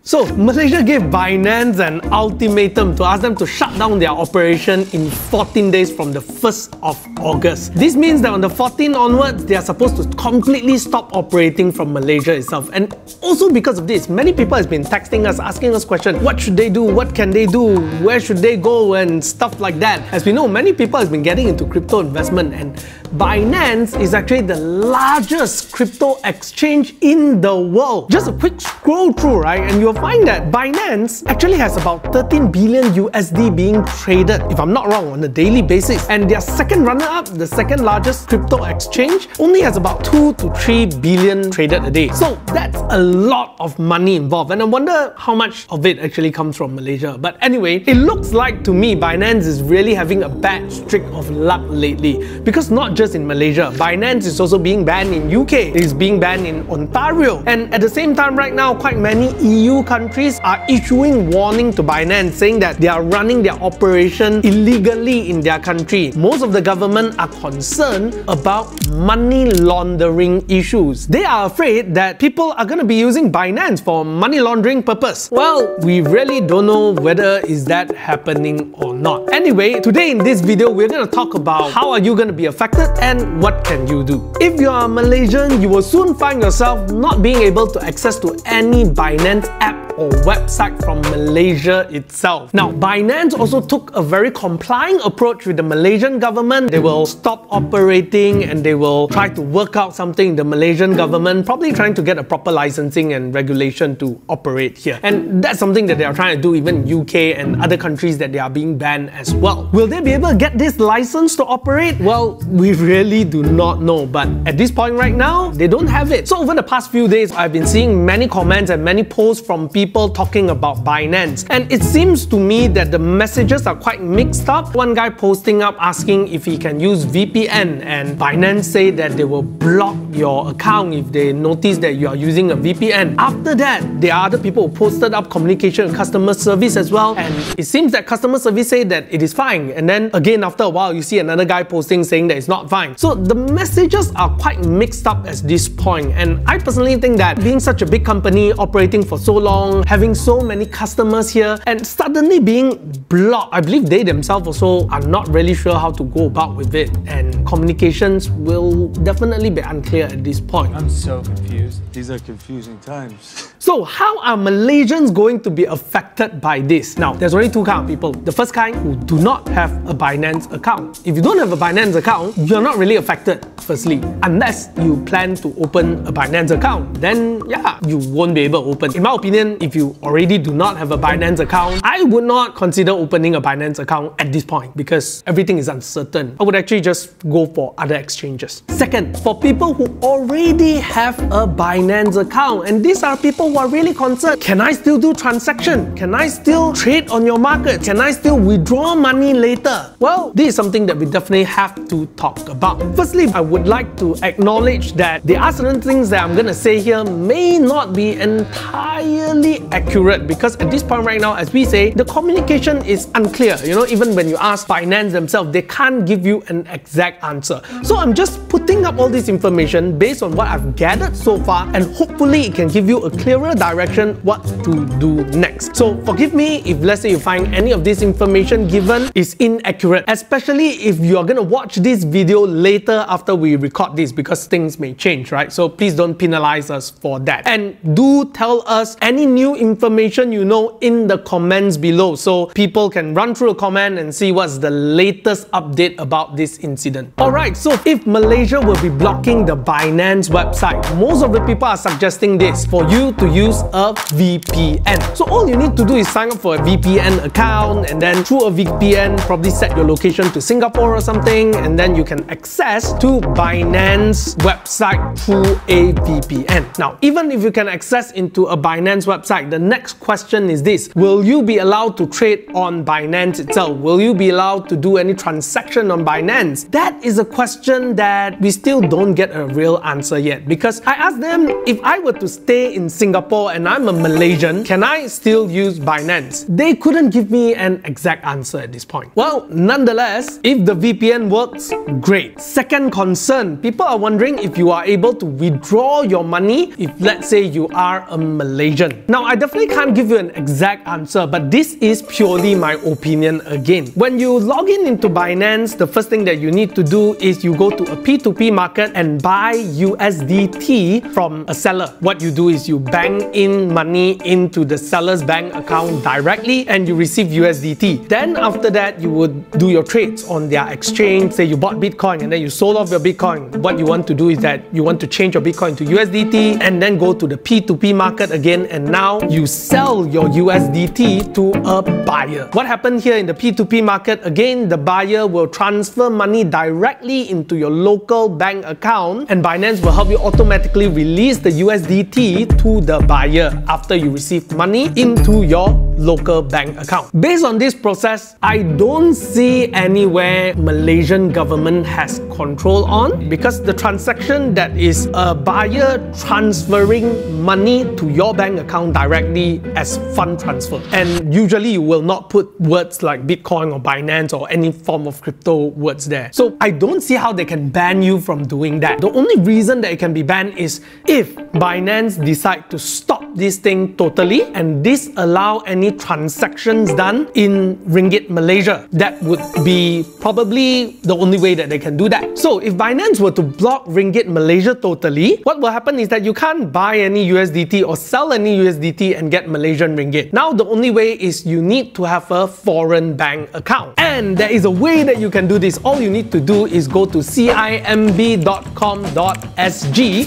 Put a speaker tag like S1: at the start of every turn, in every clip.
S1: So, Malaysia gave Binance an ultimatum to ask them to shut down their operation in 14 days from the 1st of August. This means that on the 14th onwards, they are supposed to completely stop operating from Malaysia itself. And also because of this, many people have been texting us, asking us questions, what should they do, what can they do, where should they go and stuff like that. As we know, many people have been getting into crypto investment, and Binance is actually the largest crypto exchange in the world. Just a quick scroll through, right, and you'll find that Binance actually has about 13 billion USD being traded, if I'm not wrong, on a daily basis. And their second runner-up, the second largest crypto exchange, only has about 2 to 3 billion traded a day. So that's a lot of money involved, and I wonder how much of it actually comes from Malaysia. But anyway, it looks like to me Binance is really having a bad streak of luck lately, because not just in Malaysia, Binance is also being banned in UK, it is being banned in Ontario, and at the same time right now, quite many EU countries are issuing warning to Binance saying that they are running their operation illegally in their country. Most of the government are concerned about money laundering issues. They are afraid that people are going to be using Binance for money laundering purpose. Well, we really don't know whether is that happening or not. Anyway, today in this video, we're going to talk about how are you going to be affected and what can you do. If you are Malaysian, you will soon find yourself not being able to access to any Binance app or website from Malaysia itself. Now, Binance also took a very complying approach with the Malaysian government. They will stop operating and they will try to work out something, the Malaysian government, probably trying to get a proper licensing and regulation to operate here. And that's something that they are trying to do even in UK and other countries that they are being banned as well. Will they be able to get this license to operate? Well, we really do not know, but at this point right now, they don't have it. So over the past few days, I've been seeing many comments and many posts from people talking about Binance, and it seems to me that the messages are quite mixed up. One guy posting up asking if he can use VPN, and Binance say that they will block your account if they notice that you are using a VPN. After that, there are other people who posted up communication with customer service as well, and it seems that customer service say that it is fine, and then again after a while you see another guy posting saying that it's not fine. So the messages are quite mixed up at this point, and I personally think that being such a big company operating for so long, having so many customers here, and suddenly being blocked, I believe they themselves also are not really sure how to go about with it, and communications will definitely be unclear at this point.
S2: I'm so confused. These are confusing times.
S1: So how are Malaysians going to be affected by this? Now, there's only two kinds of people. The first kind who do not have a Binance account. If you don't have a Binance account, you're not really affected, firstly. Unless you plan to open a Binance account, then yeah, you won't be able to open. In my opinion, if you already do not have a Binance account, I would not consider opening a Binance account at this point because everything is uncertain. I would actually just go for other exchanges. Second, for people who already have a Binance account, and these are people who are really concerned, can I still do transaction? Can I still trade on your market? Can I still withdraw money later? Well, this is something that we definitely have to talk about. Firstly, I would like to acknowledge that there are certain things that I'm going to say here may not be entirely accurate, because at this point right now, as we say, the communication is unclear. You know, even when you ask Binance themselves, they can't give you an exact answer. So I'm just putting up all this information based on what I've gathered so far, and hopefully it can give you a clearer direction what to do next. So forgive me if let's say you find any of this information given is inaccurate, especially if you are going to watch this video later after we record this, because things may change, right? So please don't penalize us for that. And do tell us any new information you know in the comments below, so people can run through a comment and see what's the latest update about this incident. Alright, so if Malaysia will be blocking the Binance website, most of the people are suggesting this, for you to use a VPN. So all you need to do is sign up for a VPN account, and then through a VPN, probably set your location to Singapore or something, and then you can access to Binance website through a VPN. Now, even if you can access into a Binance website, the next question is this: will you be allowed to trade on Binance itself? Will you be allowed to do any transaction on Binance? That is a question that we still don't get a real answer yet, because I asked them if I were to stay in Singapore and I'm a Malaysian, can I still use Binance? They couldn't give me an exact answer at this point. Well, nonetheless, if the VPN works, great. Second concern, people are wondering if you are able to withdraw your money if, let's say, you are a Malaysian. Now, I definitely can't give you an exact answer, but this is purely my opinion again. When you log in into Binance, the first thing that you need to do is you go to a P2P market and buy USDT from a seller. What you do is you bank in money into the seller's bank account directly and you receive USDT. Then after that, you would do your trades on their exchange. Say you bought Bitcoin and then you sold off your Bitcoin. What you want to do is that you want to change your Bitcoin to USDT and then go to the P2P market again, and now you sell your USDT to a buyer. What happened here in the P2P market? Again, the buyer will transfer money directly into your local bank account and Binance will help you automatically release the USDT to the buyer after you receive money into your local bank account. Based on this process, I don't see anywhere Malaysian government has control on, because the transaction that is a buyer transferring money to your bank account directly as fund transfer. And usually you will not put words like Bitcoin or Binance or any form of crypto words there. So I don't see how they can ban you from doing that. The only reason that it can be banned is if Binance decide to stop this thing totally and disallow any transactions done in Ringgit Malaysia. That would be probably the only way that they can do that. So if Binance were to block Ringgit Malaysia totally, what will happen is that you can't buy any USDT or sell any USDT and get Malaysian Ringgit. Now the only way is you need to have a foreign bank account. And there is a way that you can do this. All you need to do is go to cimb.com.sg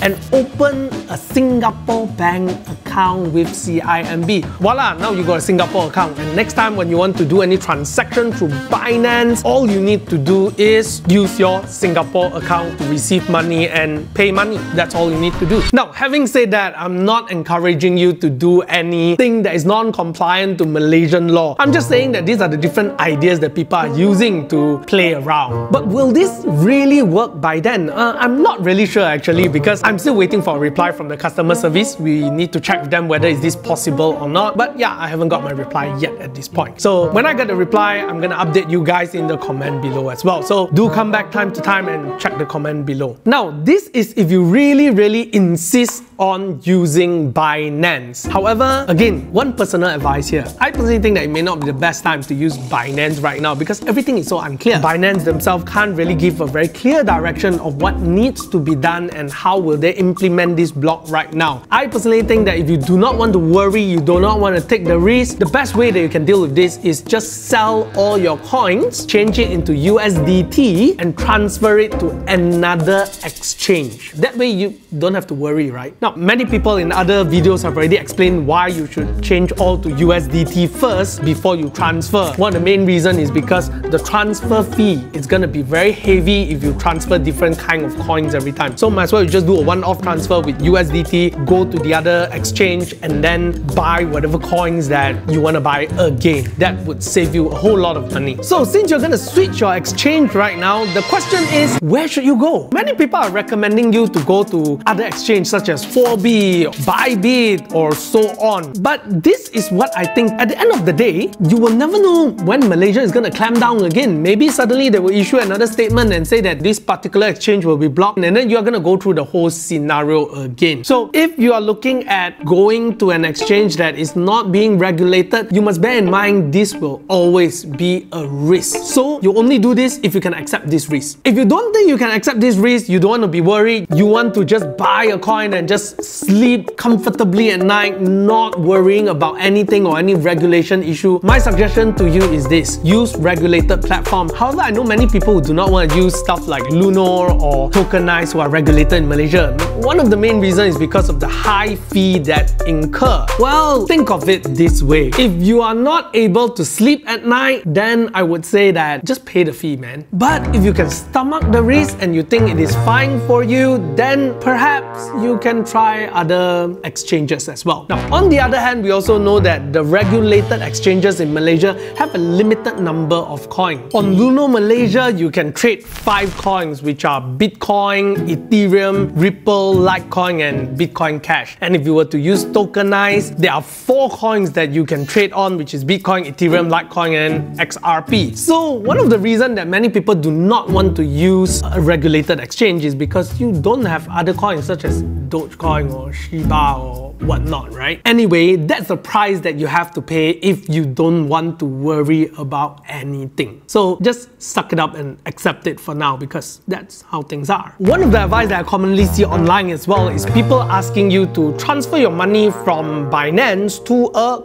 S1: and open a Singapore bank account with CIMB. Voila, now you got a Singapore account. And next time when you want to do any transaction through Binance, all you need to do is use your Singapore account to receive money and pay money. That's all you need to do. Now, having said that, I'm not encouraging you to do anything that is non-compliant to Malaysian law. I'm just saying that these are the different ideas that people are using to play around. But will this really work by then? I'm not really sure actually, because I'm still waiting for a reply from the customer service. We need to check with them whether is this possible or not. But yeah, I haven't got my reply yet at this point. So when I get the reply, I'm gonna update you guys in the comment below as well. So do come back time to time and check the comment below. Now, this is if you really insist on using Binance. However, again, one personal advice here. I personally think that it may not be the best time to use Binance right now because everything is so unclear. Binance themselves can't really give a very clear direction of what needs to be done and how will they implement this block right now. I personally think that if you do not want to worry, you do not want to take the risk, the best way that you can deal with this is just sell all your coins, change it into USDT and transfer it to another exchange. That way you don't have to worry, right? Now, many people in other videos have already explained why you should change all to USDT first before you transfer. One of the main reasons is because the transfer fee is going to be very heavy if you transfer different kind of coins every time. So might as well you just do a one-off transfer with USDT, go to the other exchange and then buy whatever coins that you want to buy again. That would save you a whole lot of money. So since you're going to switch your exchange right now, the question is, where should you go? Many people are recommending you to go to other exchanges such as 4B, Bybit or so on. But this is what I think, at the end of the day, you will never know when Malaysia is going to clamp down again. Maybe suddenly they will issue another statement and say that this particular exchange will be blocked and then you're going to go through the whole scenario again. So if you are looking at going to an exchange that is not being regulated, you must bear in mind this will always be a risk. So you only do this if you can accept this risk. If you don't think you can accept this risk, you don't want to be worried, you want to just buy a coin and just sleep comfortably at night, not worrying about anything or any regulation issue, my suggestion to you is this: use regulated platform. However, I know many people who do not want to use stuff like Lunar or Tokenize who are regulated in Malaysia. One of the main reasons is because of the high fee that that incur? Well, think of it this way. If you are not able to sleep at night, then I would say that just pay the fee, man. But if you can stomach the risk and you think it is fine for you, then perhaps you can try other exchanges as well. Now, on the other hand, we also know that the regulated exchanges in Malaysia have a limited number of coins. On Luno Malaysia, you can trade 5 coins, which are Bitcoin, Ethereum, Ripple, Litecoin, and Bitcoin Cash. And if you were to use tokenized, there are 4 coins that you can trade on, which is Bitcoin, Ethereum, Litecoin, and XRP. So one of the reasons that many people do not want to use a regulated exchange is because you don't have other coins such as Dogecoin or Shiba or whatnot, right? Anyway, that's the price that you have to pay if you don't want to worry about anything. So just suck it up and accept it for now, because that's how things are. One of the advice that I commonly see online as well is people asking you to transfer your money from Binance to a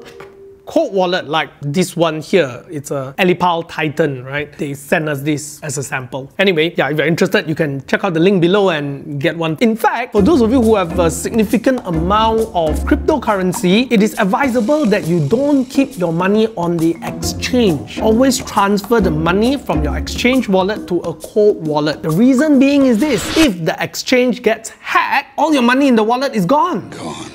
S1: cold wallet like this one here. It's a Alipal Titan, right? They sent us this as a sample. Anyway, yeah, if you're interested, you can check out the link below and get one. In fact, for those of you who have a significant amount of cryptocurrency, it is advisable that you don't keep your money on the exchange. Always transfer the money from your exchange wallet to a cold wallet. The reason being is this: if the exchange gets hacked, all your money in the wallet is gone.
S3: Gone.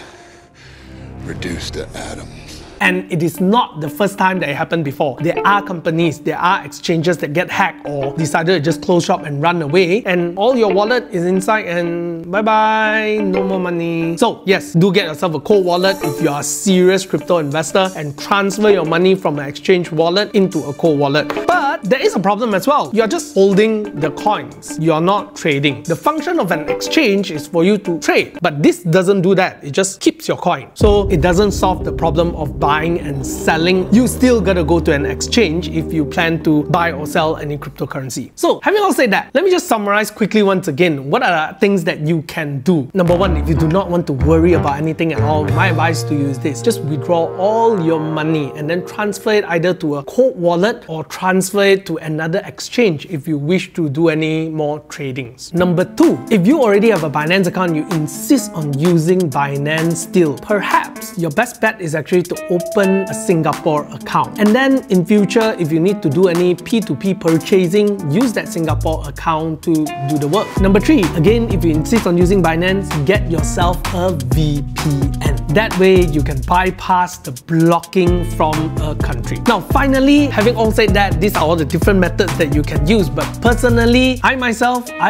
S3: Reduced to atoms.
S1: And it is not the first time that it happened before. There are companies, there are exchanges that get hacked or decided to just close shop and run away, and all your wallet is inside and bye-bye, no more money. So yes, do get yourself a cold wallet if you are a serious crypto investor and transfer your money from an exchange wallet into a cold wallet. But there is a problem as well. You are just holding the coins. You are not trading. The function of an exchange is for you to trade, but this doesn't do that. It just keeps your coin. So it doesn't solve the problem of buying and selling. You still gotta go to an exchange if you plan to buy or sell any cryptocurrency. So having all said that, let me just summarize quickly once again. What are the things that you can do? Number one, if you do not want to worry about anything at all, my advice to you is this: just withdraw all your money and then transfer it either to a cold wallet or transfer it to another exchange if you wish to do any more tradings. Number two, if you already have a Binance account, you insist on using Binance still, perhaps your best bet is actually to open a Singapore account. And then in future, if you need to do any P2P purchasing, use that Singapore account to do the work. Number three, again, if you insist on using Binance, get yourself a VPN. That way you can bypass the blocking from a country. Now finally, having all said that, these are all the different methods that you can use, but personally, I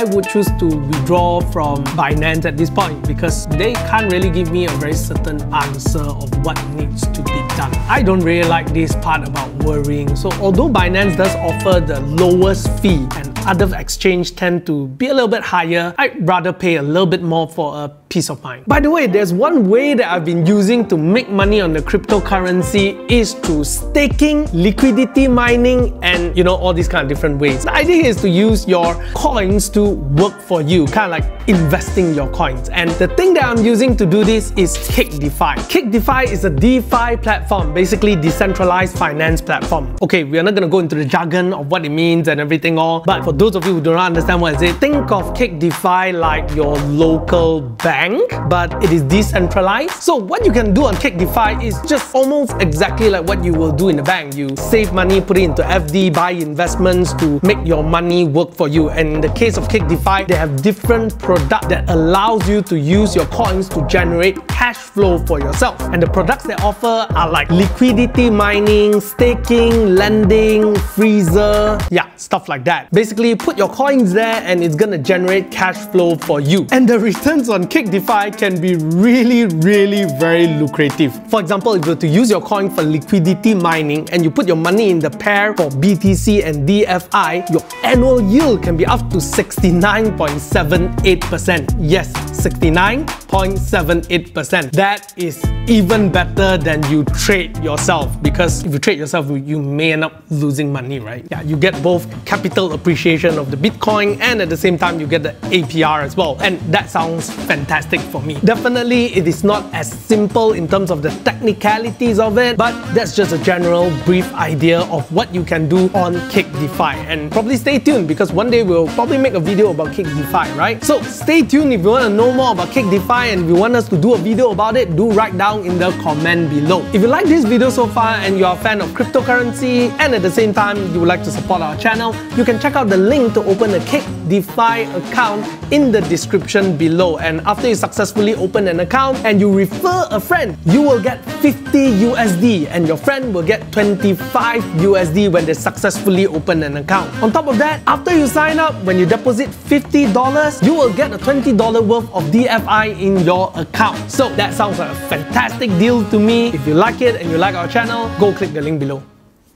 S1: would choose to withdraw from Binance at this point because they can't really give me a very certain answer of what needs to be done. I don't really like this part about worrying. So although Binance does offer the lowest fee and other exchanges tend to be a little bit higher, I'd rather pay a little bit more for a peace of mind. By the way, there's one way that I've been using to make money on the cryptocurrency is through staking, liquidity mining, and all these kind of different ways. The idea is to use your coins to work for you, kind of like investing your coins. And the thing that I'm using to do this is CakeDeFi. CakeDeFi is a DeFi platform, basically decentralized finance platform. Okay, we are not going to go into the jargon of what it means and everything all, but for those of you who do not understand what it is, think of CakeDeFi like your local bank, but it is decentralized. So what you can do on CakeDeFi is just almost exactly like what you will do in a bank. You save money, put it into FD, buy investments to make your money work for you. And in the case of CakeDeFi, they have different products that allows you to use your coins to generate cash flow for yourself. And the products they offer are like liquidity mining, staking, lending, freezer, yeah, stuff like that. Basically, put your coins there and it's gonna generate cash flow for you. And the returns on CakeDeFi can be really very lucrative. For example, if you were to use your coin for liquidity mining and you put your money in the pair for BTC and DFI, your annual yield can be up to 69.78%. Yes, 69.78%. That is even better than you trade yourself, because if you trade yourself, you may end up losing money, right? Yeah, you get both capital appreciation of the Bitcoin and at the same time you get the APR as well. And that sounds fantastic. fantastic for me. Definitely, it is not as simple in terms of the technicalities of it, but that's just a general brief idea of what you can do on Cake DeFi. And probably stay tuned, because one day we'll probably make a video about Cake DeFi, right? So stay tuned if you want to know more about Cake DeFi and if you want us to do a video about it, do write down in the comment below. If you like this video so far and you're a fan of cryptocurrency and at the same time you would like to support our channel, you can check out the link to open a Cake DeFi account in the description below. And after you successfully open an account and you refer a friend, you will get 50 USD and your friend will get 25 USD when they successfully open an account. On top of that, after you sign up, when you deposit $50, you will get a $20 worth of DFI in your account. So that sounds like a fantastic deal to me. If you like it and you like our channel, go click the link below.